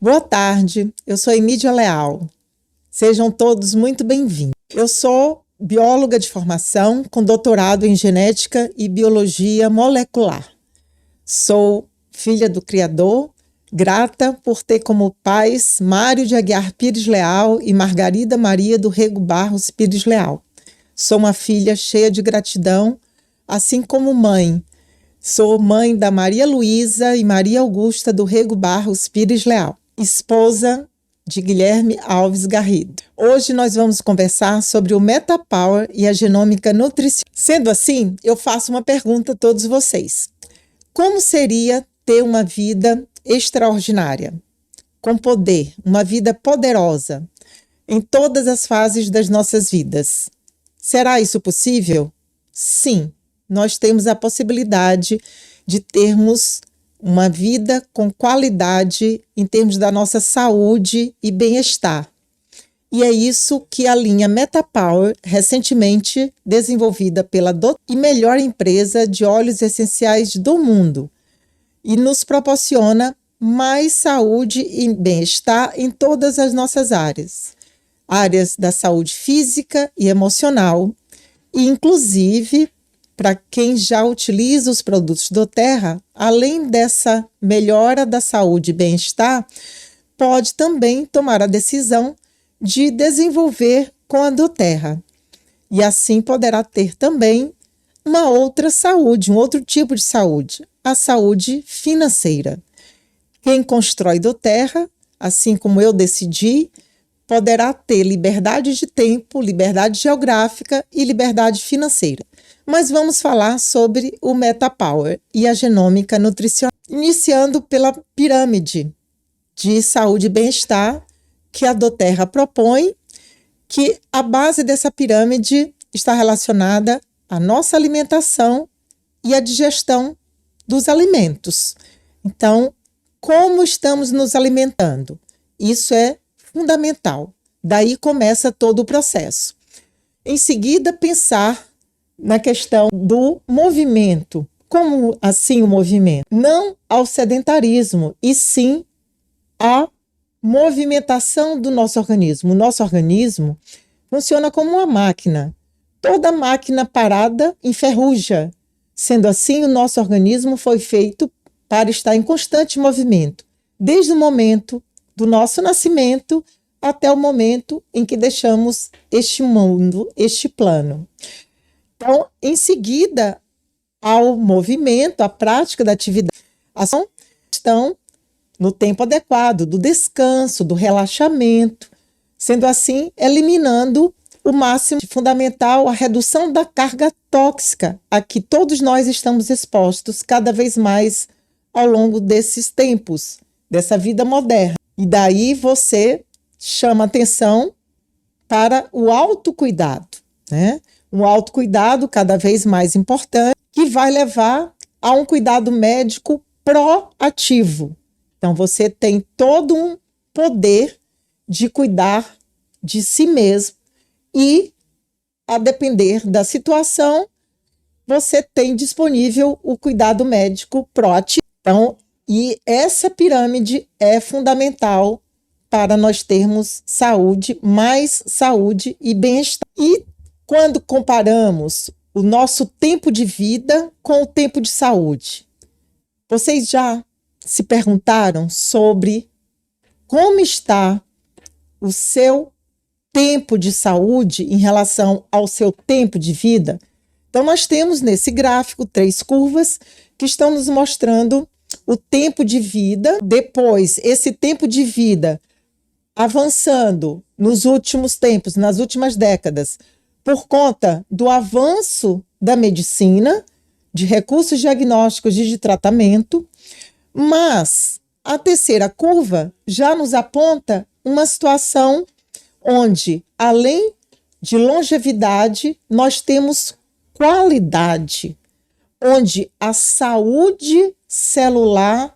Boa tarde, eu sou Emídia Leal. Sejam todos muito bem-vindos. Eu sou bióloga de formação com doutorado em genética e biologia molecular. Sou filha do Criador, grata por ter como pais Mário de Aguiar Pires Leal e Margarida Maria do Rego Barros Pires Leal. Sou uma filha cheia de gratidão, assim como mãe. Sou mãe da Maria Luísa e Maria Augusta do Rego Barros Pires Leal, esposa de Guilherme Alves Garrido. Hoje nós vamos conversar sobre o MetaPower e a genômica nutricional. Sendo assim, eu faço uma pergunta a todos vocês. Como seria ter uma vida extraordinária, com poder, uma vida poderosa, em todas as fases das nossas vidas? Será isso possível? Sim, nós temos a possibilidade de termos uma vida com qualidade em termos da nossa saúde e bem-estar. E é isso que a linha MetaPower, recentemente desenvolvida pela e melhor empresa de óleos essenciais do mundo, e nos proporciona mais saúde e bem-estar em todas as nossas áreas da saúde física e emocional, e inclusive para quem já utiliza os produtos doTERRA, além dessa melhora da saúde e bem-estar, pode também tomar a decisão de desenvolver com a doTERRA. E assim poderá ter também uma outra saúde, um outro tipo de saúde, a saúde financeira. Quem constrói doTERRA, assim como eu decidi, poderá ter liberdade de tempo, liberdade geográfica e liberdade financeira. Mas vamos falar sobre o MetaPower e a genômica nutricional, iniciando pela pirâmide de saúde e bem-estar que a doTERRA propõe, que a base dessa pirâmide está relacionada à nossa alimentação e à digestão dos alimentos. Então, como estamos nos alimentando? Isso é fundamental. Daí começa todo o processo. Em seguida, pensar na questão do movimento. Como assim o movimento? Não ao sedentarismo, e sim à movimentação do nosso organismo. O nosso organismo funciona como uma máquina. Toda máquina parada enferruja. Sendo assim, o nosso organismo foi feito para estar em constante movimento, desde o momento do nosso nascimento até o momento em que deixamos este mundo, este plano. Então, em seguida ao movimento, à prática da atividade, a ação estão no tempo adequado, do descanso, do relaxamento, sendo assim, eliminando o máximo fundamental, a redução da carga tóxica a que todos nós estamos expostos cada vez mais ao longo desses tempos, dessa vida moderna. E daí você chama atenção para o autocuidado, né? Um autocuidado cada vez mais importante, que vai levar a um cuidado médico proativo. Então, você tem todo um poder de cuidar de si mesmo e, a depender da situação, você tem disponível o cuidado médico proativo. Então, e essa pirâmide é fundamental para nós termos saúde, mais saúde e bem-estar. E quando comparamos o nosso tempo de vida com o tempo de saúde, vocês já se perguntaram sobre como está o seu tempo de saúde em relação ao seu tempo de vida? Então, nós temos nesse gráfico 3 curvas que estão nos mostrando o tempo de vida. Depois, esse tempo de vida avançando nos últimos tempos, nas últimas décadas, por conta do avanço da medicina, de recursos diagnósticos e de tratamento, mas a terceira curva já nos aponta uma situação onde, além de longevidade, nós temos qualidade, onde a saúde celular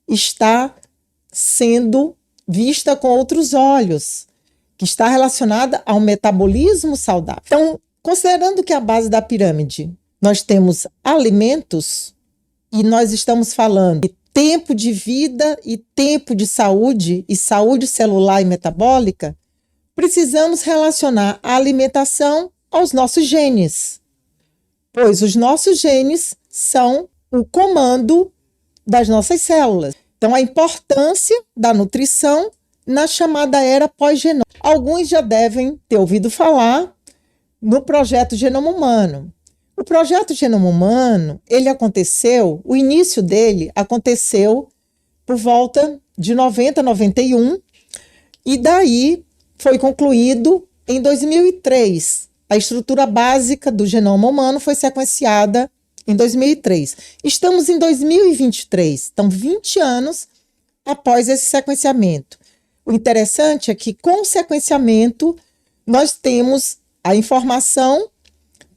está sendo vista com outros olhos, que está relacionada ao metabolismo saudável. Então, considerando que a base da pirâmide nós temos alimentos, e nós estamos falando de tempo de vida e tempo de saúde, e saúde celular e metabólica, precisamos relacionar a alimentação aos nossos genes, pois os nossos genes são o comando das nossas células. Então, a importância da nutrição na chamada era pós-genômica. Alguns já devem ter ouvido falar no projeto Genoma Humano. O projeto Genoma Humano, o início dele aconteceu por volta de 90, 91, e daí foi concluído em 2003. A estrutura básica do genoma humano foi sequenciada em 2003. Estamos em 2023, então 20 anos após esse sequenciamento. O interessante é que com o sequenciamento nós temos a informação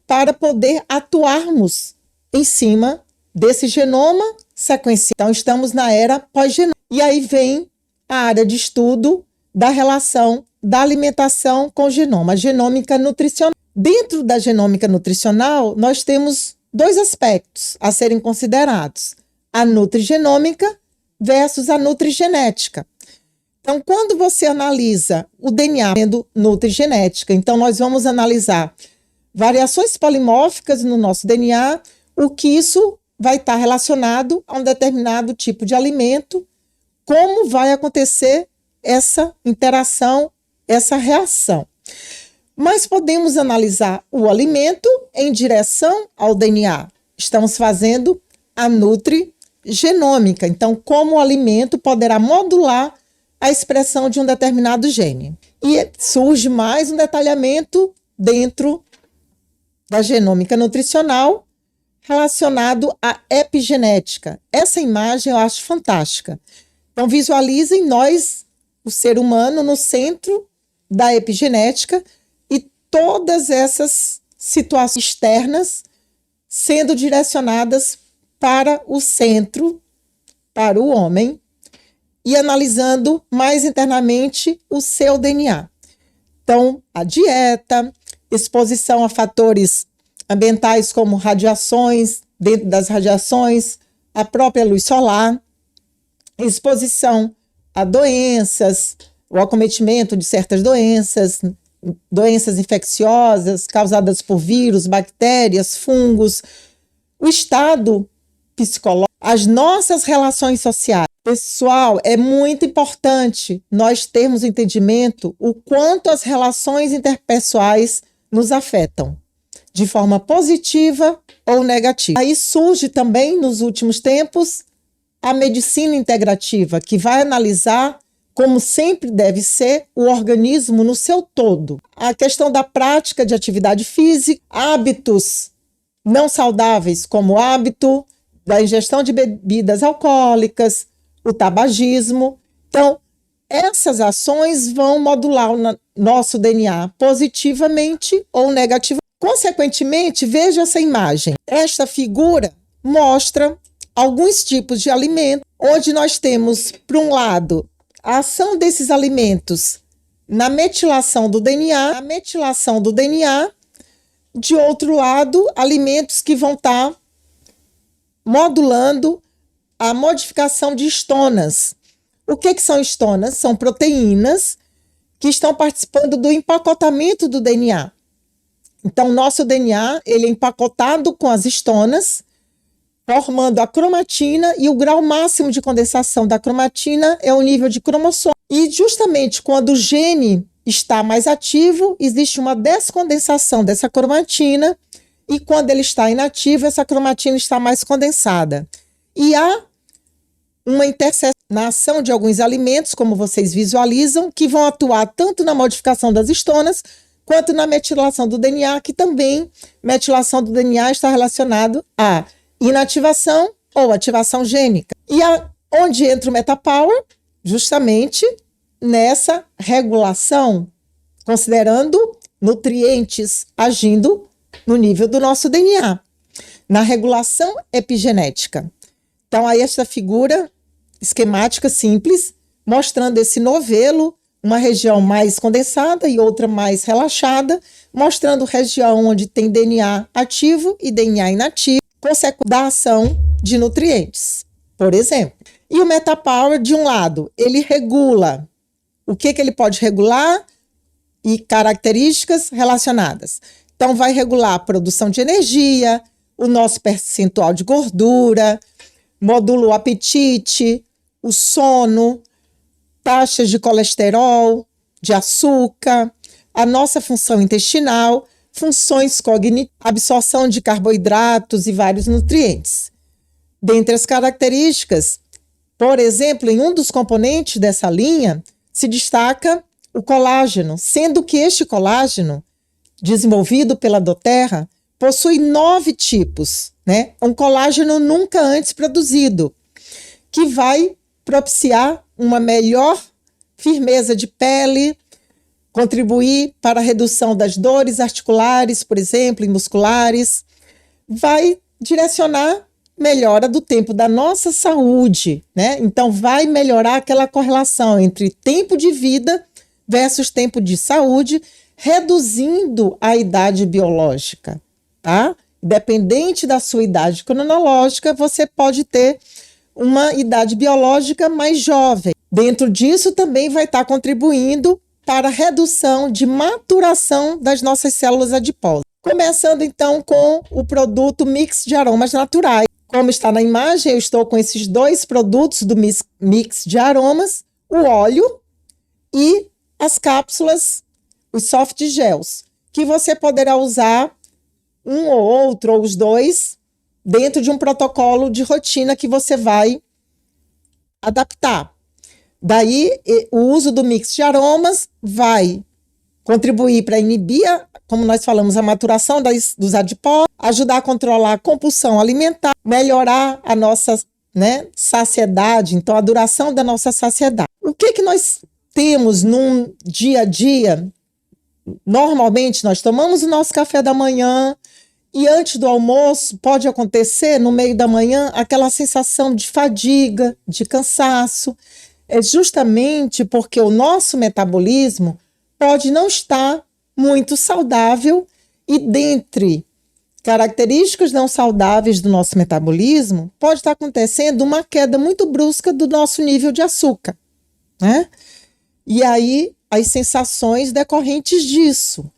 para poder atuarmos em cima desse genoma sequenciado. Então estamos na era pós-genômica. E aí vem a área de estudo da relação da alimentação com o genoma, a genômica nutricional. Dentro da genômica nutricional, nós temos dois aspectos a serem considerados: a nutrigenômica versus a nutrigenética. Então, quando você analisa o DNA sendo nutrigenética, então nós vamos analisar variações polimórficas no nosso DNA, o que isso vai estar relacionado a um determinado tipo de alimento, como vai acontecer essa interação, essa reação. Mas podemos analisar o alimento em direção ao DNA. Estamos fazendo a nutrigenômica. Então, como o alimento poderá modular a expressão de um determinado gene. E surge mais um detalhamento dentro da genômica nutricional relacionado à epigenética. Essa imagem eu acho fantástica. Então, visualizem nós, o ser humano, no centro da epigenética, e todas essas situações externas sendo direcionadas para o centro, para o homem, e analisando mais internamente o seu DNA. Então, a dieta, exposição a fatores ambientais como radiações, dentro das radiações, a própria luz solar, exposição a doenças, o acometimento de certas doenças, doenças infecciosas causadas por vírus, bactérias, fungos, o estado psicológico, as nossas relações sociais. Pessoal, é muito importante nós termos entendimento o quanto as relações interpessoais nos afetam, de forma positiva ou negativa. Aí surge também, nos últimos tempos, a medicina integrativa, que vai analisar, como sempre deve ser, o organismo no seu todo. A questão da prática de atividade física, hábitos não saudáveis, como o hábito da ingestão de bebidas alcoólicas, o tabagismo. Então, essas ações vão modular o nosso DNA positivamente ou negativamente. Consequentemente, veja essa imagem. Esta figura mostra alguns tipos de alimentos, onde nós temos, por um lado, a ação desses alimentos na metilação do DNA, de outro lado, alimentos que vão estar modulando a modificação de estonas. O que são estonas? São proteínas que estão participando do empacotamento do DNA. Então, nosso DNA ele é empacotado com as estonas, formando a cromatina, e o grau máximo de condensação da cromatina é o nível de cromossomo. E justamente quando o gene está mais ativo, existe uma descondensação dessa cromatina, e quando ele está inativo, essa cromatina está mais condensada. E há uma interseção na ação de alguns alimentos, como vocês visualizam, que vão atuar tanto na modificação das estonas, quanto na metilação do DNA, que também metilação do DNA está relacionado à inativação ou ativação gênica. E onde entra o MetaPower? Justamente nessa regulação, considerando nutrientes agindo no nível do nosso DNA, na regulação epigenética. Então, aí esta figura esquemática simples, mostrando esse novelo, uma região mais condensada e outra mais relaxada, mostrando região onde tem DNA ativo e DNA inativo, consequência da ação de nutrientes. por exemplo. E o MetaPower, de um lado, ele regula o que ele pode regular e características relacionadas. Então, vai regular a produção de energia, o nosso percentual de gordura, modula o apetite, o sono, taxas de colesterol, de açúcar, a nossa função intestinal, funções cognitivas, absorção de carboidratos e vários nutrientes. Dentre as características, por exemplo, em um dos componentes dessa linha, se destaca o colágeno, sendo que este colágeno, desenvolvido pela doTERRA, possui 9 tipos, né? Um colágeno nunca antes produzido, que vai propiciar uma melhor firmeza de pele, contribuir para a redução das dores articulares, por exemplo, e musculares, vai direcionar melhora do tempo da nossa saúde, né? Então, vai melhorar aquela correlação entre tempo de vida versus tempo de saúde, reduzindo a idade biológica, tá? Dependente da sua idade cronológica, você pode ter uma idade biológica mais jovem. Dentro disso, também vai estar contribuindo para a redução de maturação das nossas células adiposas. Começando, então, com o produto Mix de Aromas Naturais. Como está na imagem, eu estou com esses 2 produtos do Mix de Aromas, o óleo e as cápsulas, os soft gels, que você poderá usar um ou outro, ou os 2, dentro de um protocolo de rotina que você vai adaptar. Daí, o uso do mix de aromas vai contribuir para inibir, como nós falamos, a maturação dos adipócitos, ajudar a controlar a compulsão alimentar, melhorar a nossa, né, saciedade, então a duração da nossa saciedade. O que nós temos num dia a dia? Normalmente nós tomamos o nosso café da manhã e antes do almoço pode acontecer no meio da manhã aquela sensação de fadiga, de cansaço. É justamente porque o nosso metabolismo pode não estar muito saudável e dentre características não saudáveis do nosso metabolismo pode estar acontecendo uma queda muito brusca do nosso nível de açúcar, né? E aí as sensações decorrentes disso.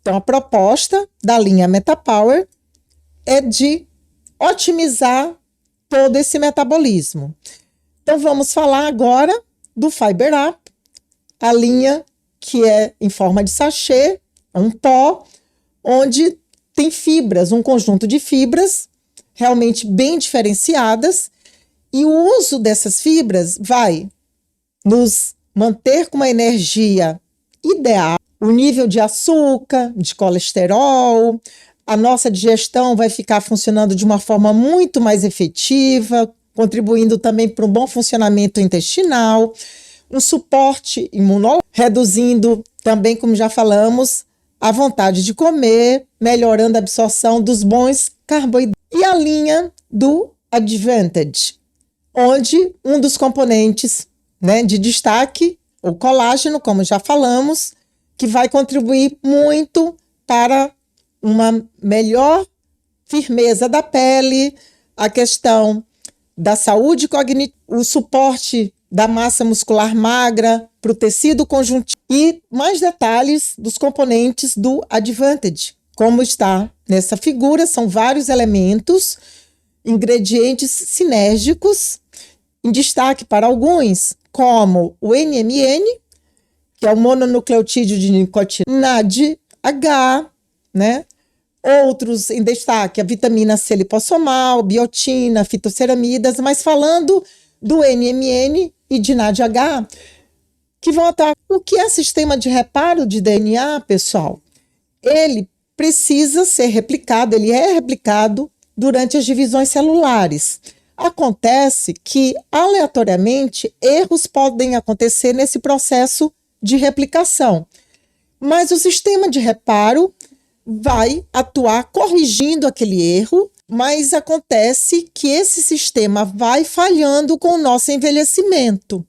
Então, a proposta da linha MetaPower é de otimizar todo esse metabolismo. Então, vamos falar agora do Fiber Up, a linha que é em forma de sachê, um pó, onde tem fibras, um conjunto de fibras realmente bem diferenciadas, e o uso dessas fibras vai nos manter com uma energia ideal, o nível de açúcar, de colesterol, a nossa digestão vai ficar funcionando de uma forma muito mais efetiva, contribuindo também para um bom funcionamento intestinal, um suporte imunológico, reduzindo também, como já falamos, a vontade de comer, melhorando a absorção dos bons carboidratos. E a linha do Advantage, onde um dos componentes, né, de destaque, o colágeno, como já falamos, que vai contribuir muito para uma melhor firmeza da pele, a questão da saúde cognitiva, o suporte da massa muscular magra para o tecido conjuntivo e mais detalhes dos componentes do Advantage. Como está nessa figura, são vários elementos, ingredientes sinérgicos, em destaque para alguns, como o NMN, que é o mononucleotídeo de nicotina, NADH, né? Outros em destaque, a vitamina C lipossomal, biotina, fitoceramidas, mas falando do NMN e de NADH, que vão atuar. O que é sistema de reparo de DNA, pessoal? Ele precisa ser replicado, ele é replicado durante as divisões celulares. Acontece que, aleatoriamente, erros podem acontecer nesse processo de replicação, mas o sistema de reparo vai atuar corrigindo aquele erro, mas acontece que esse sistema vai falhando com o nosso envelhecimento.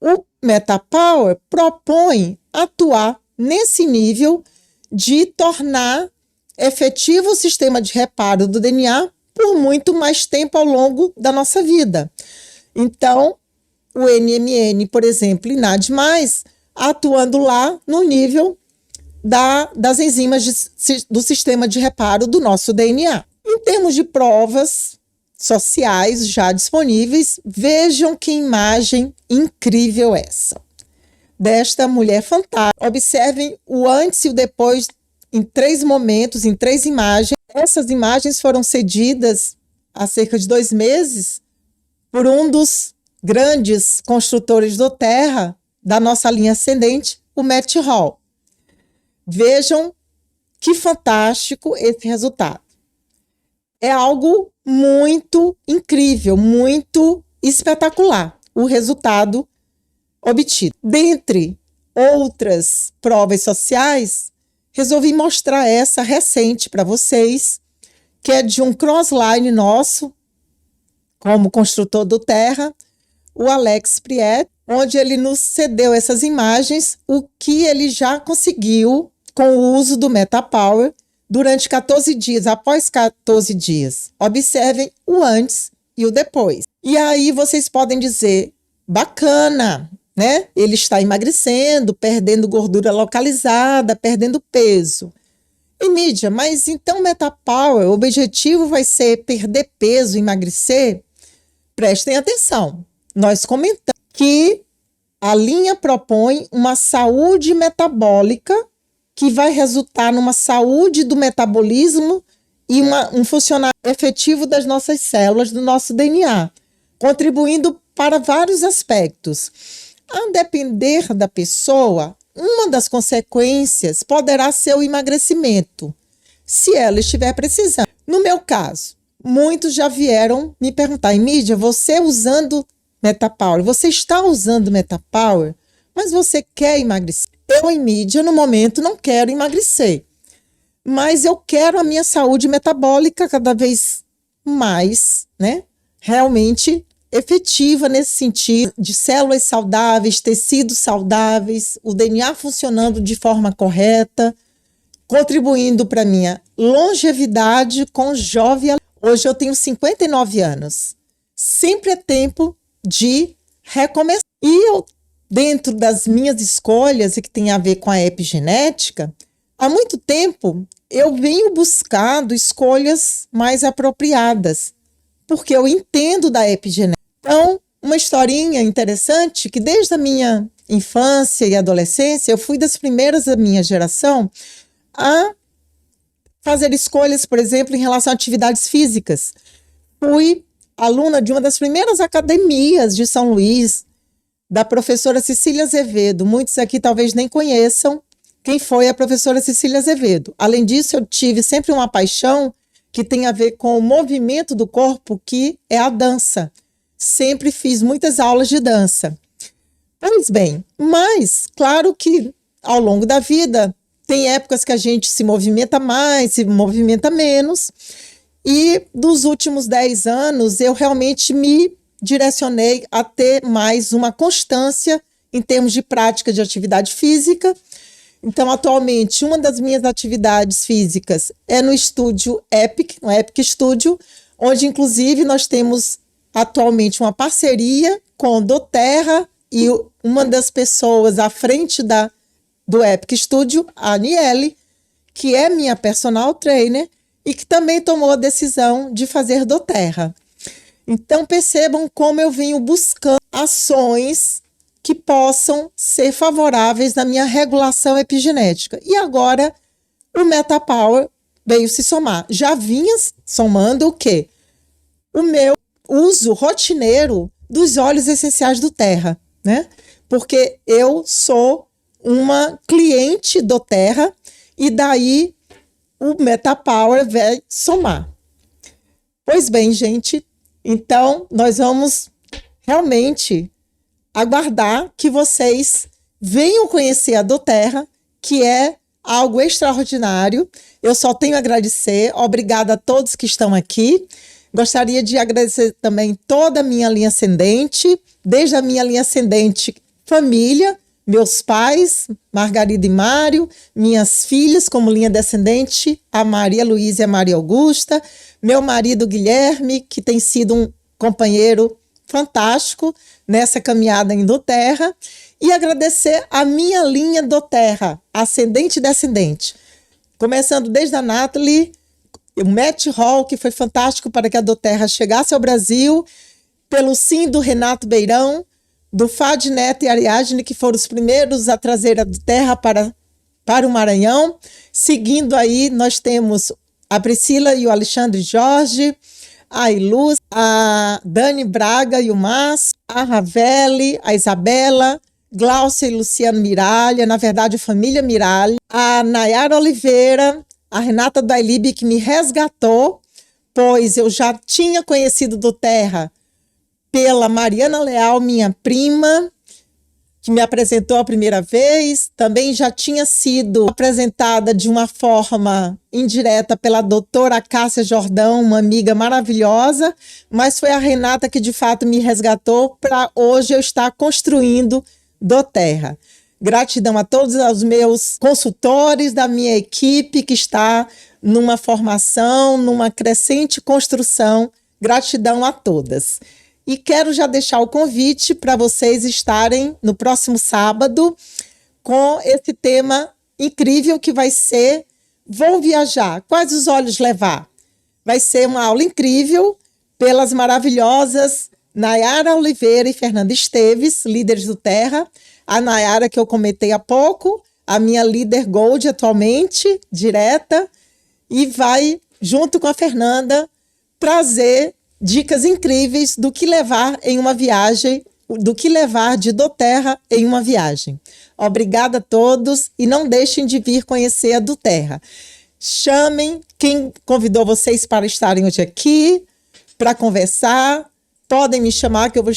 O MetaPower propõe atuar nesse nível de tornar efetivo o sistema de reparo do DNA por muito mais tempo ao longo da nossa vida. Então, o NMN, por exemplo, e NAD+, atuando lá no nível das enzimas do sistema de reparo do nosso DNA. Em termos de provas sociais já disponíveis, vejam que imagem incrível essa. Desta mulher fantástica. Observem o antes e o depois em 3 momentos, em 3 imagens. Essas imagens foram cedidas há cerca de 2 meses por um dos grandes construtores do Terra da nossa linha ascendente, o Matt Hall. Vejam que fantástico esse resultado. É algo muito incrível, muito espetacular o resultado obtido. Dentre outras provas sociais, resolvi mostrar essa recente para vocês, que é de um crossline nosso, como construtor do Terra, o Alex Priet, onde ele nos cedeu essas imagens, o que ele já conseguiu com o uso do MetaPower durante 14 dias, após 14 dias. Observem o antes e o depois. E aí vocês podem dizer, bacana, né? Ele está emagrecendo, perdendo gordura localizada, perdendo peso. E mídia, mas então MetaPower, o objetivo vai ser perder peso, emagrecer? Prestem atenção. Nós comentamos que a linha propõe uma saúde metabólica que vai resultar numa saúde do metabolismo e um funcionamento efetivo das nossas células, do nosso DNA, contribuindo para vários aspectos. A depender da pessoa, uma das consequências poderá ser o emagrecimento, se ela estiver precisando. No meu caso, muitos já vieram me perguntar, Emídia, você usando MetaPower, você está usando MetaPower, mas você quer emagrecer? Eu, Emídia, no momento não quero emagrecer, mas eu quero a minha saúde metabólica cada vez mais, né, realmente efetiva nesse sentido, de células saudáveis, tecidos saudáveis, o DNA funcionando de forma correta, contribuindo para a minha longevidade com jovialidade. Hoje eu tenho 59 anos. Sempre é tempo de recomeçar. E eu, dentro das minhas escolhas, e que tem a ver com a epigenética, há muito tempo eu venho buscando escolhas mais apropriadas, porque eu entendo da epigenética. Então, uma historinha interessante, que desde a minha infância e adolescência, eu fui das primeiras da minha geração a fazer escolhas, por exemplo, em relação a atividades físicas. Fui aluna de uma das primeiras academias de São Luís, da professora Cecília Azevedo. Muitos aqui talvez nem conheçam quem foi a professora Cecília Azevedo. Além disso, eu tive sempre uma paixão que tem a ver com o movimento do corpo, que é a dança. Sempre fiz muitas aulas de dança. Pois bem, mas claro que ao longo da vida tem épocas que a gente se movimenta mais, se movimenta menos, e dos últimos 10 anos eu realmente me direcionei a ter mais uma constância em termos de prática de atividade física. Então, atualmente, uma das minhas atividades físicas é no estúdio Epic, no Epic Studio, onde, inclusive, nós temos atualmente uma parceria com o doTERRA e uma das pessoas à frente do Epic Studio, a Aniele, que é minha personal trainer e que também tomou a decisão de fazer doTERRA. Então, percebam como eu venho buscando ações que possam ser favoráveis na minha regulação epigenética. E agora o MetaPower veio se somar. Já vinha somando o quê? O meu uso rotineiro dos óleos essenciais do Terra, né? Porque eu sou uma cliente do Terra e daí o MetaPower vai somar. Pois bem, gente, então nós vamos realmente aguardar que vocês venham conhecer a doTERRA, que é algo extraordinário. Eu só tenho a agradecer. Obrigada a todos que estão aqui. Gostaria de agradecer também toda a minha linha ascendente, desde a minha linha ascendente família, meus pais, Margarida e Mário, minhas filhas como linha descendente, a Maria Luísa e a Maria Augusta, meu marido Guilherme, que tem sido um companheiro fantástico nessa caminhada em doTERRA, e agradecer a minha linha doTERRA, ascendente e descendente. Começando desde a Nathalie, o Matt Hall, que foi fantástico para que a doTERRA chegasse ao Brasil, pelo sim do Renato Beirão, do Fad Neto e Ariadne, que foram os primeiros a trazer a doTERRA para o Maranhão. Seguindo aí, nós temos a Priscila e o Alexandre Jorge, a Iluz, a Dani Braga e o Márcio, a Ravelle, a Isabela, Glaucia e Luciano Miralha, na verdade a família Miralha, a Nayara Oliveira, a Renata Dailib, que me resgatou, pois eu já tinha conhecido doTERRA pela Mariana Leal, minha prima, que me apresentou a primeira vez. Também já tinha sido apresentada de uma forma indireta pela doutora Cássia Jordão, uma amiga maravilhosa, mas foi a Renata que de fato me resgatou para hoje eu estar construindo doTERRA. Gratidão a todos os meus consultores da minha equipe que está numa formação, numa crescente construção. Gratidão a todas. E quero já deixar o convite para vocês estarem no próximo sábado com esse tema incrível que vai ser Vou Viajar, quais os olhos levar? Vai ser uma aula incrível pelas maravilhosas Nayara Oliveira e Fernanda Esteves, líderes doTERRA. A Nayara, que eu comentei há pouco, a minha líder Gold atualmente, direta, e vai, junto com a Fernanda, trazer dicas incríveis do que levar em uma viagem, do que levar de doTERRA em uma viagem. Obrigada a todos e não deixem de vir conhecer a doTERRA. Chamem quem convidou vocês para estarem hoje aqui, para conversar. Podem me chamar que eu vou estar